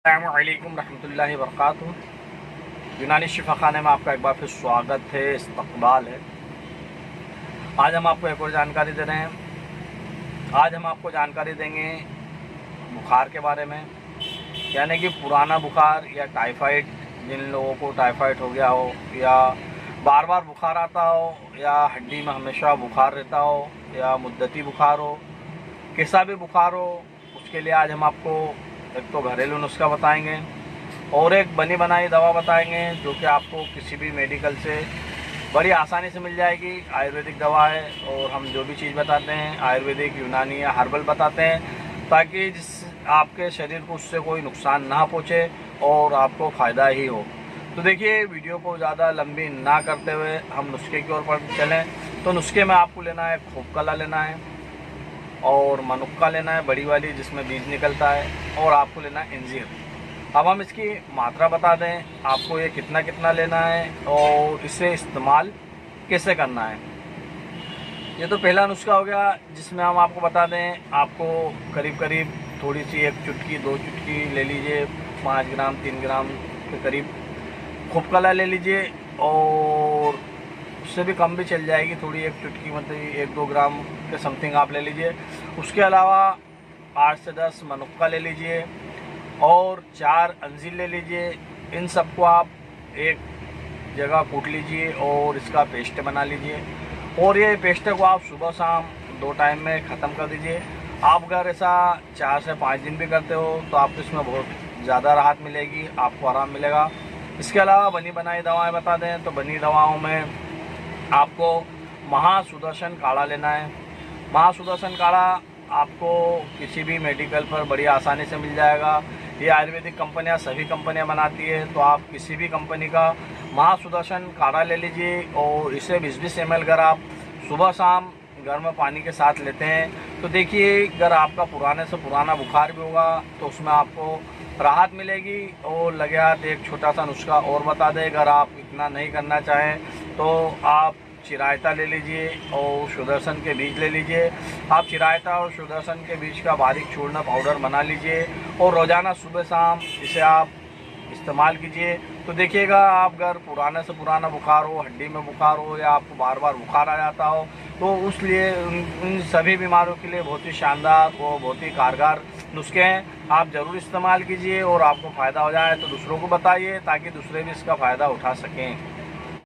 अस्सलामुअलैकुम रहमतुल्लाहि वबरकातुहू। यूनानी शिफा खाने में आपका एक बार फिर स्वागत है, इस्तकबाल है। आज हम आपको एक और जानकारी दे रहे हैं। आज हम आपको जानकारी देंगे बुखार के बारे में, यानी कि पुराना बुखार या टाइफाइड, जिन लोगों को टाइफाइड हो गया हो या बार बार बुखार आता हो या हड्डी में हमेशा बुखार रहता हो या मुद्दती बुखार हो, कैसा भी बुखार हो, उसके लिए आज हम आपको एक तो घरेलू नुस्खा बताएंगे और एक बनी बनाई दवा बताएंगे जो कि आपको किसी भी मेडिकल से बड़ी आसानी से मिल जाएगी। आयुर्वेदिक दवा है और हम जो भी चीज़ बताते हैं आयुर्वेदिक, यूनानी या हर्बल बताते हैं, ताकि जिस आपके शरीर को उससे कोई नुकसान ना पहुँचे और आपको फ़ायदा ही हो। तो देखिए, वीडियो को ज़्यादा लंबी ना करते हुए हम नुस्खे की ओर चलें। तो नुस्खे में आपको लेना है खूब कला लेना है और मनुक्का लेना है, बड़ी वाली जिसमें बीज निकलता है, और आपको लेना है इंजीर। अब हम इसकी मात्रा बता दें आपको, ये कितना कितना लेना है और इसे इस्तेमाल कैसे करना है। ये तो पहला नुस्खा हो गया, जिसमें हम आपको बता दें आपको करीब करीब थोड़ी सी 1 चुटकी 2 चुटकी ले लीजिए, 5 ग्राम 3 ग्राम के करीब खूब कला ले लीजिए, और उससे भी कम भी चल जाएगी, थोड़ी 1 चुटकी मतलब 1-2 ग्राम के समथिंग आप ले लीजिए। उसके अलावा 8 से 10 मनुक्का ले लीजिए और 4 अंजीर ले लीजिए। इन सबको आप एक जगह कूट लीजिए और इसका पेस्ट बना लीजिए, और ये पेस्ट को आप सुबह शाम 2 टाइम में ख़त्म कर दीजिए। आप अगर ऐसा 4 से 5 दिन भी करते हो तो आपको इसमें बहुत ज़्यादा राहत मिलेगी, आपको आराम मिलेगा। इसके अलावा बनी बनाई दवाएं बता दें तो बनी दवाओं में आपको महासुदर्शन काढ़ा लेना है। महासुदर्शन काढ़ा आपको किसी भी मेडिकल पर बड़ी आसानी से मिल जाएगा। ये आयुर्वेदिक कंपनियां, सभी कंपनियां बनाती है, तो आप किसी भी कंपनी का महासुदर्शन काढ़ा ले लीजिए और इसे 20-20 ml अगर आप सुबह शाम गर्म पानी के साथ लेते हैं तो देखिए, अगर आपका पुराने से पुराना बुखार भी होगा तो उसमें आपको राहत मिलेगी। और लगे हाथ एक छोटा सा नुस्खा और बता दें, अगर आप इतना नहीं करना चाहें तो आप चिरायता ले लीजिए और सुदर्शन के बीज ले लीजिए। आप चिरायता और सुदर्शन के बीज का बारीक चूर्ण पाउडर बना लीजिए और रोज़ाना सुबह शाम इसे आप इस्तेमाल कीजिए। तो देखिएगा, आप अगर पुराने से पुराना बुखार हो, हड्डी में बुखार हो या आपको बार बार बुखार आ जाता हो, तो उस लिए इन सभी बीमारियों के लिए बहुत ही शानदार और बहुत ही कारगर नुस्खे हैं। आप ज़रूर इस्तेमाल कीजिए और आपको फ़ायदा हो जाए तो दूसरों को बताइए, ताकि दूसरे भी इसका फ़ायदा उठा सकें।